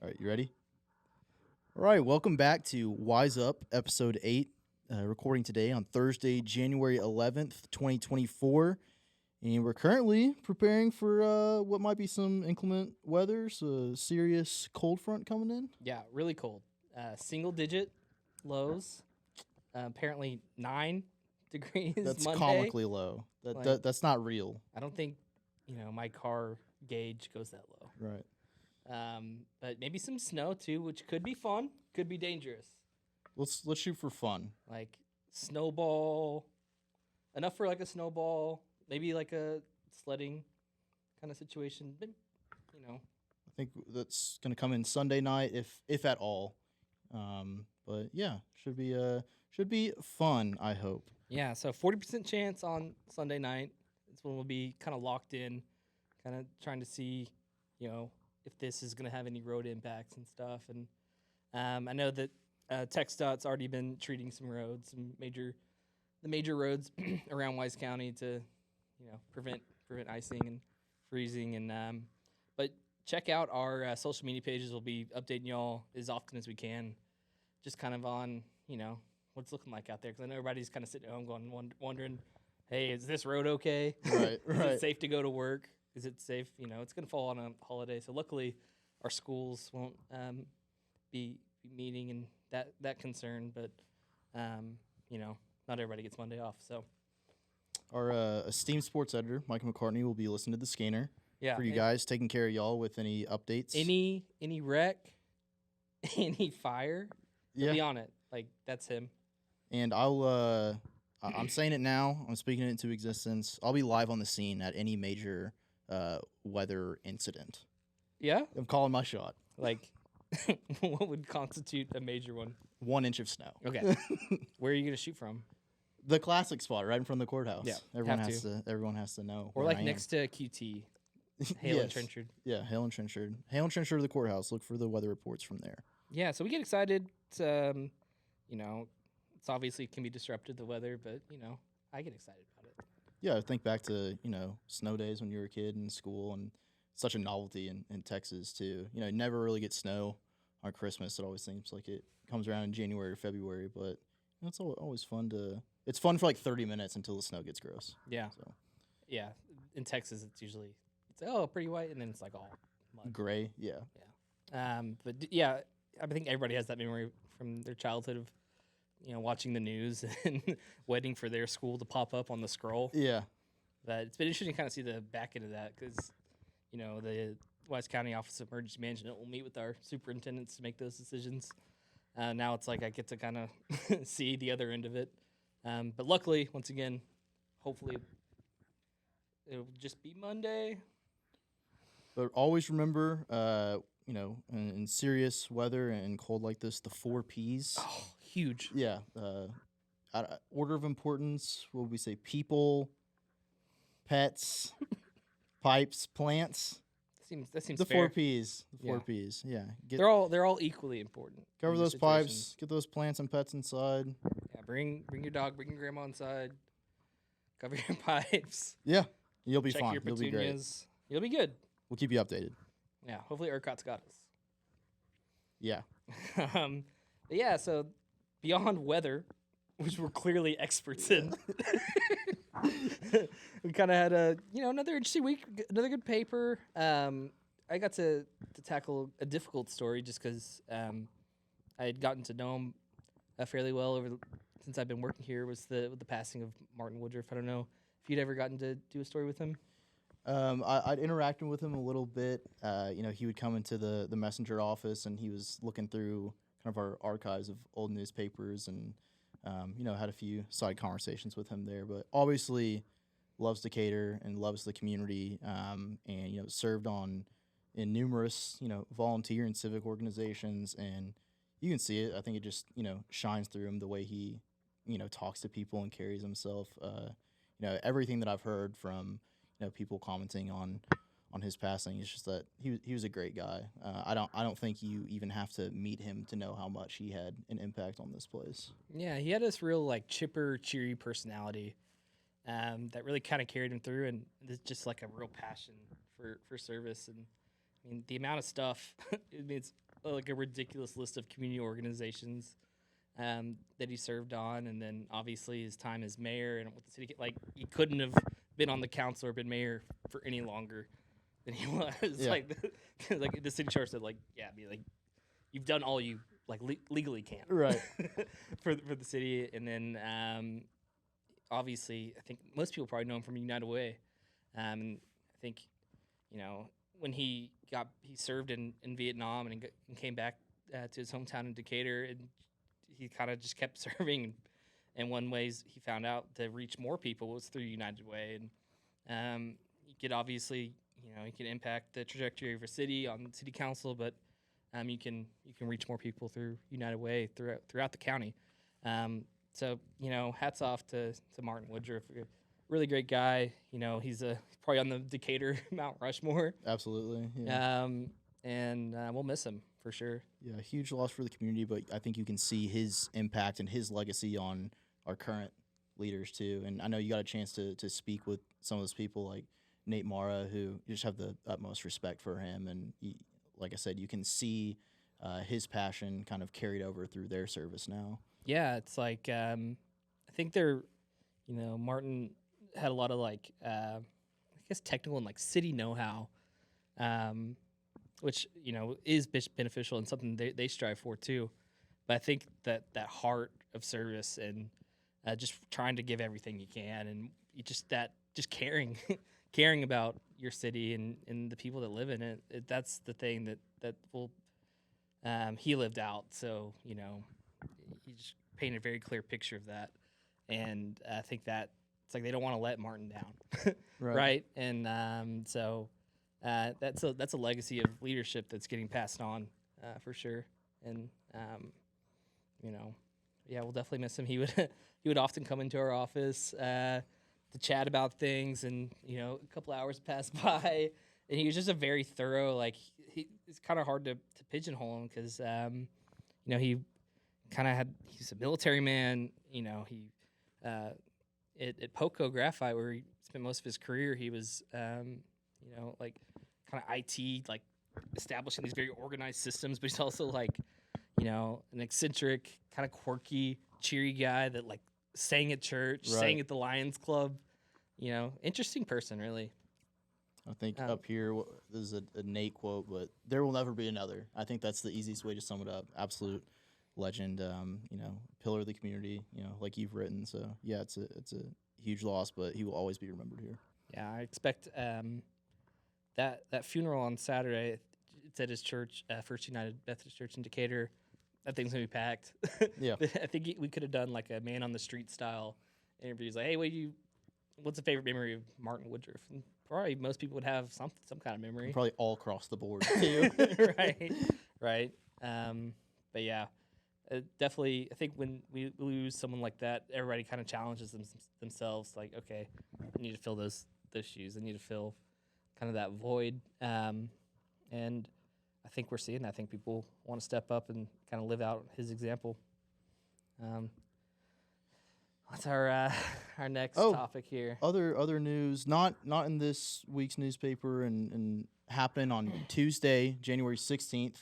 All right, you ready? All right, welcome back to Wise Up, episode 8, recording today on Thursday, January 11th, 2024. And we're currently preparing for what might be some inclement weather, so serious cold front coming in. Yeah, really cold. Single-digit lows. Apparently 9 degrees That's Monday. comically low. That's not real. I don't think, my car gauge goes that low. Right. But maybe some snow too, which could be fun, could be dangerous. Let's shoot for fun. Like snowball, enough for like a snowball, maybe like a sledding kind of situation. But, I think that's going to come in Sunday night, if at all. But yeah, should be fun, I hope. Yeah, so 40% chance on Sunday night. That's when we'll be kind of locked in, kind of trying to see, if this is going to have any road impacts and stuff. And I know that TxDOT's already been treating some roads, the major roads around Wise County to, prevent icing and freezing. And but check out our social media pages. We'll be updating y'all as often as we can, just kind of on, what's looking like out there. Because I know everybody's kind of sitting at home wondering, hey, is this road okay? Right, Is right. it safe to go to work? Is it safe? It's going to fall on a holiday. So luckily, our schools won't be meeting and that concern. But, not everybody gets Monday off. So Our esteemed sports editor, Mike McCartney, will be listening to the scanner yeah, for you guys, taking care of y'all with any updates. Any wreck, any fire, he'll be on it. Like, that's him. And I'm saying it now. I'm speaking it into existence. I'll be live on the scene at any major weather incident. Yeah? I'm calling my shot. Like, what would constitute a major one? 1 inch of snow. Okay. Where are you going to shoot from? The classic spot, right in front of the courthouse. Yeah, Everyone has to know. Or where like I am. next to QT, Hale and Trenchard. Yeah, Hale and Trenchard. Hale and Trenchard to the courthouse. Look for the weather reports from there. Yeah, so we get excited. It's obviously can be disrupted, the weather, but, I get excited about it. Yeah, think back to, snow days when you were a kid in school, and such a novelty in Texas, too. You never really get snow on Christmas. It always seems like it comes around in January or February, but it's always fun to... It's fun for like 30 minutes until the snow gets gross. Yeah. So Yeah. In Texas, it's pretty white, and then it's like all mud. gray, yeah. Yeah. Yeah, I think everybody has that memory from their childhood of, watching the news and waiting for their school to pop up on the scroll. Yeah. But it's been interesting to kind of see the back end of that because, the Wise County Office of Emergency Management will meet with our superintendents to make those decisions. Now it's like I get to kind of see the other end of it. But luckily, once again, hopefully it'll just be Monday. But always remember, in serious weather and cold like this, the 4 Ps. Oh, huge. Yeah. Order of importance, what would we say? People, pets, pipes, plants. That seems The fair. 4 Ps. The 4 Yeah. Ps. Yeah. They're all equally important. Cover in those these pipes. situations. Get those plants and pets inside. Yeah, bring your dog, bring your grandma inside. Cover your pipes. Yeah. You'll be Check fine. your You'll be great. petunias. You'll be good. We'll keep you updated. Yeah, hopefully ERCOT's got us. Yeah. But yeah, so beyond weather, which we're clearly experts in, we kind of had another interesting week, another good paper. I got to tackle a difficult story just because I had gotten to know him fairly well since I've been working here. Was with the passing of Martin Woodruff. I don't know if you'd ever gotten to do a story with him. I'd interacted with him a little bit. He would come into the messenger office and he was looking through kind of our archives of old newspapers and, had a few side conversations with him there. But obviously loves Decatur and loves the community and, served in numerous, volunteer and civic organizations. And you can see it. I think it just, shines through him the way he, talks to people and carries himself. Everything that I've heard from, people commenting on his passing is just that he was a great guy. I don't think you even have to meet him to know how much he had an impact on this place. Yeah, he had this real like chipper, cheery personality that really kind of carried him through, and it's just like a real passion for service. And I mean, the amount of stuff. It's like a ridiculous list of community organizations that he served on, and then obviously his time as mayor and with the city. Like he couldn't have been on the council or been mayor for any longer than he was. Yeah. Like the city charter said, like yeah, I mean, like you've done all you like legally can Right. for the city, and then obviously I think most people probably know him from United Way, and I think when he served in Vietnam and came back to his hometown in Decatur, and he kind of just kept serving. And one ways he found out to reach more people was through United Way, and you could obviously you can impact the trajectory of a city on the city council, but you can reach more people through United Way throughout the county. So hats off to Martin Woodruff, a really great guy. He's probably on the Decatur Mount Rushmore. Absolutely. Yeah. And we'll miss him for sure. Yeah, huge loss for the community, but I think you can see his impact and his legacy on our current leaders too. And I know you got a chance to speak with some of those people like Nate Mara, who you just have the utmost respect for him. And like I said, you can see his passion kind of carried over through their service now. Yeah, it's like I think they're, Martin had a lot of like I guess technical and like city know-how, which is beneficial and something they strive for too. But I think that heart of service and just trying to give everything you can, and just caring caring about your city and the people that live in it, that's the thing that will he lived out. So he just painted a very clear picture of that, and I think that it's like they don't want to let Martin down, right? And so that's a legacy of leadership that's getting passed on for sure. And yeah, we'll definitely miss him. He would often come into our office to chat about things, and a couple hours passed by, and he was just a very thorough. Like it's kind of hard to pigeonhole him because he kind of he's a military man. He at Poco Graphite, where he spent most of his career, he was like kind of IT, like establishing these very organized systems, but he's also like an eccentric, kind of quirky, cheery guy that like sang at church, sang at the Lions Club. Interesting person, really. I think up here, this is a Nate quote, but there will never be another. I think that's the easiest way to sum it up. Absolute legend, pillar of the community, like you've written. So yeah, it's a huge loss, but he will always be remembered here. Yeah, I expect that funeral on Saturday. It's at his church, First United Methodist Church in Decatur. That thing's gonna be packed. Yeah, I think we could have done like a man on the street style interview. He's like, hey, what's a favorite memory of Martin Woodruff? And probably most people would have some kind of memory. Probably all across the board too. Right. But yeah, definitely. I think when we lose someone like that, everybody kind of challenges themselves. Like, okay, I need to fill those shoes. I need to fill kind of that void. And I think we're seeing that. I think people want to step up and kind of live out his example. What's our next topic here? Other news, not in this week's newspaper, and happening on Tuesday, January 16th.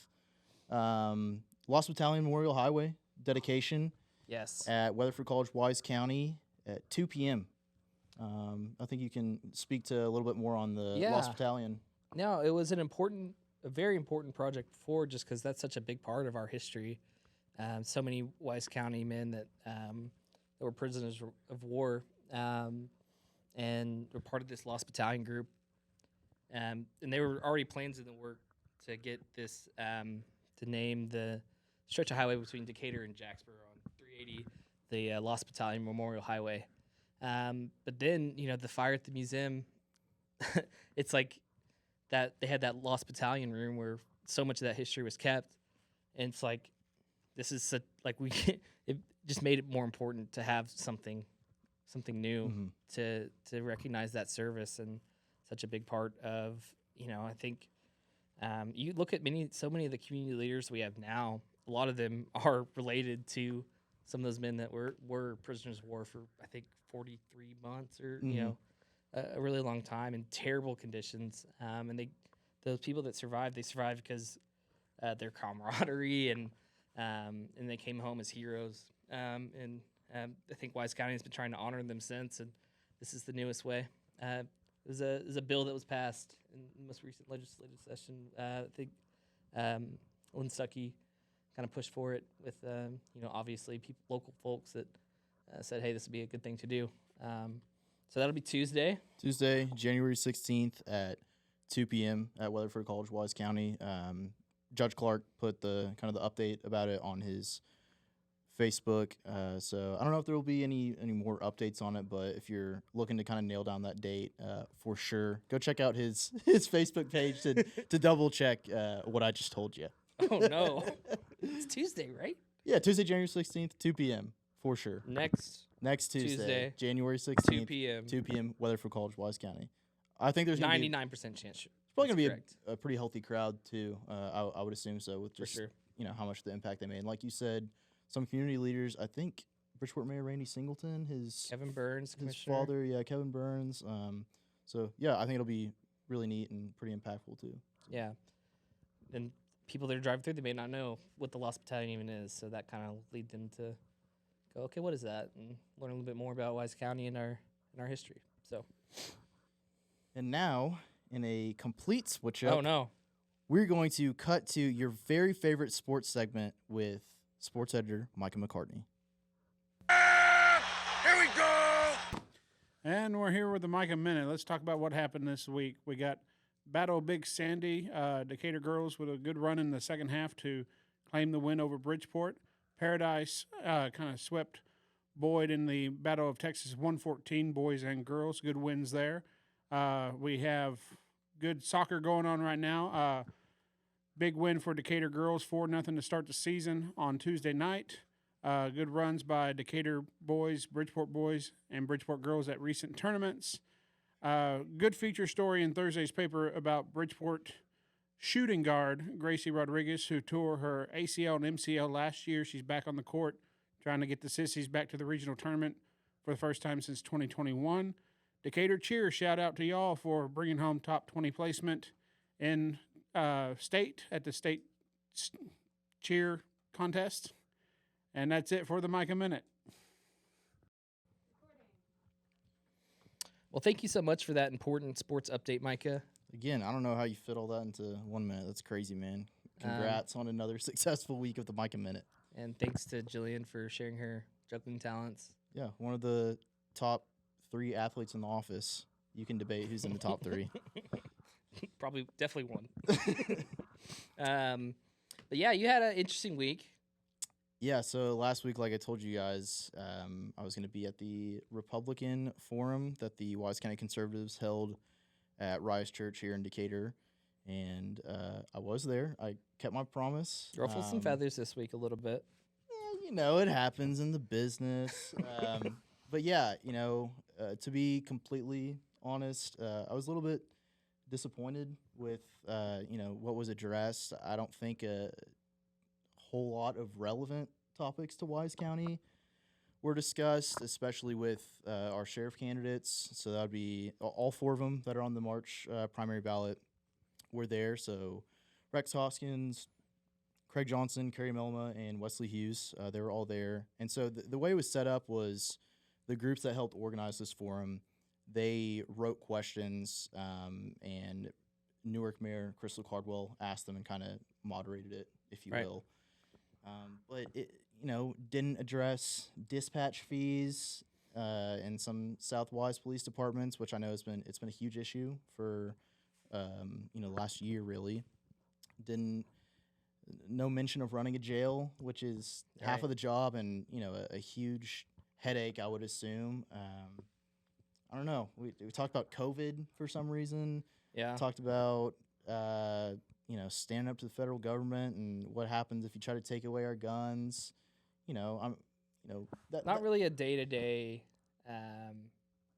Lost Battalion Memorial Highway dedication. Yes. At Weatherford College, Wise County at 2 p.m. I think you can speak to a little bit more on the Lost Battalion. No, it was a very important project just because that's such a big part of our history. So many Wise County men that were prisoners of war, and were part of this Lost Battalion group. And there were already plans in the work to get this, to name the stretch of highway between Decatur and Jacksboro on 380, the Lost Battalion Memorial Highway. But then, the fire at the museum, it's like that they had that Lost Battalion room where so much of that history was kept. And it's like, this is it just made it more important to have something new to recognize that service, and such a big part of, I think you look at so many of the community leaders we have now, a lot of them are related to some of those men that were prisoners of war for, I think, 43 months or, a really long time in terrible conditions. And those people that survived, they survived because their camaraderie, and they came home as heroes. And I think Wise County has been trying to honor them since, and this is the newest way. There's a bill that was passed in the most recent legislative session. I think Lynn Stuckey kind of pushed for it with, obviously local folks that said, hey, this would be a good thing to do. So that'll be Tuesday, January 16th at 2 p.m. at Weatherford College, Wise County. Judge Clark put the update about it on his Facebook. So I don't know if there will be any more updates on it, but if you're looking to kind of nail down that date, for sure, go check out his Facebook page to double check what I just told you. Oh, no. It's Tuesday, right? Yeah, Tuesday, January 16th, 2 p.m. for sure. Next Tuesday, January 16th, 2 p.m. 2 p.m., Weatherford College, Wise County. I think there's 99% chance. It's probably going to be a pretty healthy crowd, too. I would assume so, with just, how much the impact they made. And like you said, some community leaders, I think Bridgeport Mayor Randy Singleton, Kevin Burns, his father, Kevin Burns. So, yeah, I think it'll be really neat and pretty impactful, too. Yeah. And people that are driving through, they may not know what the Lost Battalion even is, so that kind of lead them to go, okay, what is that? And learn a little bit more about Wise County and our history. So, and now, in a complete switch up, we're going to cut to your very favorite sports segment with sports editor Micah McCartney. Here we go! And we're here with the Micah Minute. Let's talk about what happened this week. We got Battle of Big Sandy, Decatur girls with a good run in the second half to claim the win over Bridgeport. Paradise kind of swept Boyd in the Battle of Texas 114, boys and girls. Good wins there. We have good soccer going on right now. Big win for Decatur girls, 4-0 to start the season on Tuesday night. Good runs by Decatur boys, Bridgeport boys, and Bridgeport girls at recent tournaments. Good feature story in Thursday's paper about Bridgeport shooting guard Gracie Rodriguez, who tore her ACL and MCL last year. She's back on the court trying to get the Sissies back to the regional tournament for the first time since 2021. Decatur cheer, shout out to y'all for bringing home top 20 placement in state at the state cheer contest. And that's it for the Micah Minute. Well, thank you so much for that important sports update, Micah. Again, I don't know how you fit all that into 1 minute. That's crazy, man. Congrats on another successful week of the Micah Minute. And thanks to Jillian for sharing her juggling talents. Yeah, one of the top 3 athletes in the office. You can debate who's in the top 3. Definitely one. But yeah, you had an interesting week. Yeah, so last week, like I told you guys, I was going to be at the Republican Forum that the Wise County Conservatives held at Rise Church here in Decatur, and I was there. I kept my promise. Ruffled some feathers this week a little bit. It happens in the business. But yeah, to be completely honest, I was a little bit disappointed with, what was addressed. I don't think a whole lot of relevant topics to Wise County were discussed, especially with our sheriff candidates. So that would be all 4 of them that are on the March primary ballot were there. So Rex Hoskins, Craig Johnson, Kerry Melma, and Wesley Hughes, they were all there. And so the way it was set up was the groups that helped organize this forum, they wrote questions, and Newark Mayor Crystal Cardwell asked them and kind of moderated it, if you will. But it, didn't address dispatch fees in some Southwise police departments, which I know it's been a huge issue for last year really. No mention of running a jail, which is half of the job, and a huge headache, I would assume. I don't know. We talked about COVID for some reason. Yeah. Talked about standing up to the federal government and what happens if you try to take away our guns. Not really a day-to-day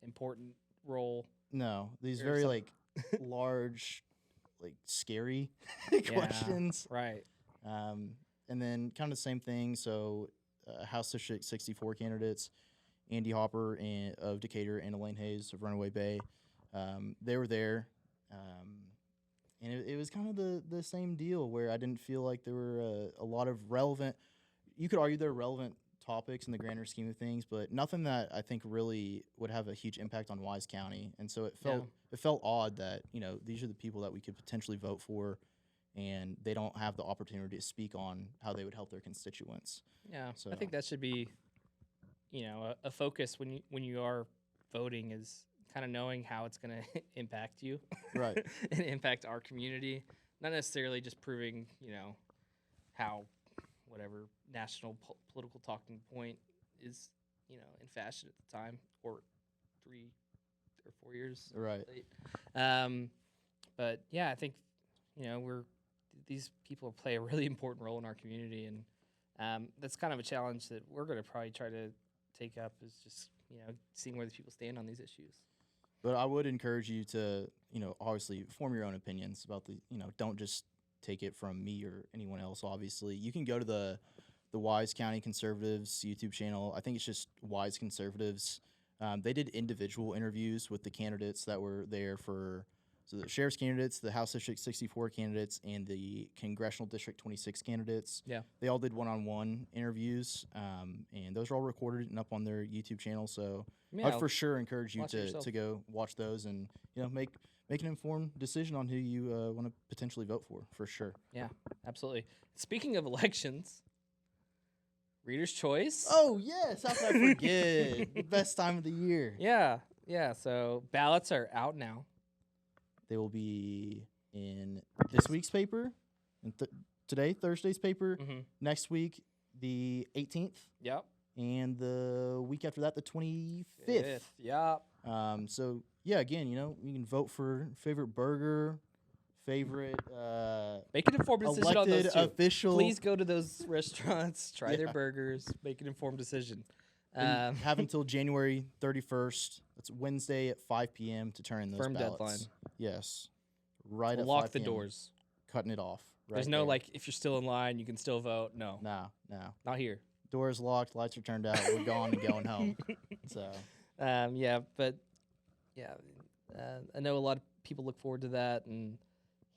important role. No, these very large, scary questions. Right. And then kind of the same thing. So, House District 64 candidates, Andy Hopper of Decatur and Elaine Hayes of Runaway Bay, they were there. and it was kind of the same deal where I didn't feel like there were a lot of relevant. You could argue they're relevant topics in the grander scheme of things, but nothing that I think really would have a huge impact on Wise County. And so it felt odd that these are the people that we could potentially vote for, and they don't have the opportunity to speak on how they would help their constituents. Yeah, So I think that should be, a focus when you are voting is kind of knowing how it's going to impact you, Right. and impact our community. Not necessarily just proving, how whatever national political talking point is, in fashion at the time, or 3 or 4 years Right. late. But yeah, I think, these people play a really important role in our community, and that's kind of a challenge that we're going to probably try to take up, is just, seeing where the people stand on these issues. But I would encourage you to, obviously form your own opinions about don't just take it from me or anyone else. Obviously, you can go to the Wise County Conservatives YouTube channel. I think it's just Wise Conservatives. They did individual interviews with the candidates that were there so the sheriff's candidates, the House District 64 candidates, and the Congressional District 26 candidates. Yeah. They all did one-on-one interviews, and those are all recorded and up on their YouTube channel. So Yeah, I'd for sure encourage you watch it yourself. to go watch those and make an informed decision on who you want to potentially vote for sure. Yeah, absolutely. Speaking of elections, Reader's Choice. Oh yes, how could I forget? The best time of the year. Yeah. So ballots are out now. They will be in this week's paper, and today, Thursday's paper. Mm-hmm. Next week, the 18th, Yep. and the week after that, the 25th. Yep. So yeah, again, you can vote for favorite burger, favorite Make an informed decision on elected those two. official. Please go to those restaurants, try their Yeah. burgers, make an informed decision. And have until January 31st. That's Wednesday at 5 p.m. to turn in those Firm ballots. deadline. Yes. Right at Lock 5 the p.m., doors. Cutting it off. There's right no there. if you're still in line, you can still vote. No, No. not here. Doors locked, lights are turned out, we're gone and going home. So, Yeah, but yeah, I know a lot of people look forward to that, and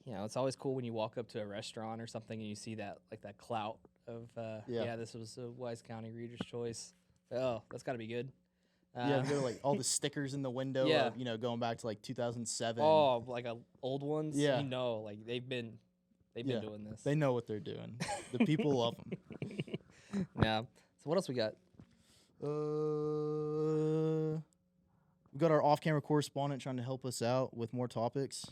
it's always cool when you walk up to a restaurant or something and you see that that clout of this was a Wise County Reader's Choice. Oh, that's got to be good. yeah, we go to all the stickers in the window Yeah. of, going back to 2007. Oh, old ones. Yeah. They've been Yeah. doing this. They know what they're doing. The people love them. Yeah. So what else we got? We got our off-camera correspondent trying to help us out with more topics.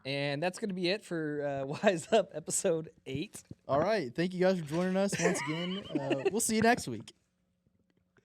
And that's going to be it for Wise Up episode 8. All right. Thank you guys for joining us once again. We'll see you next week.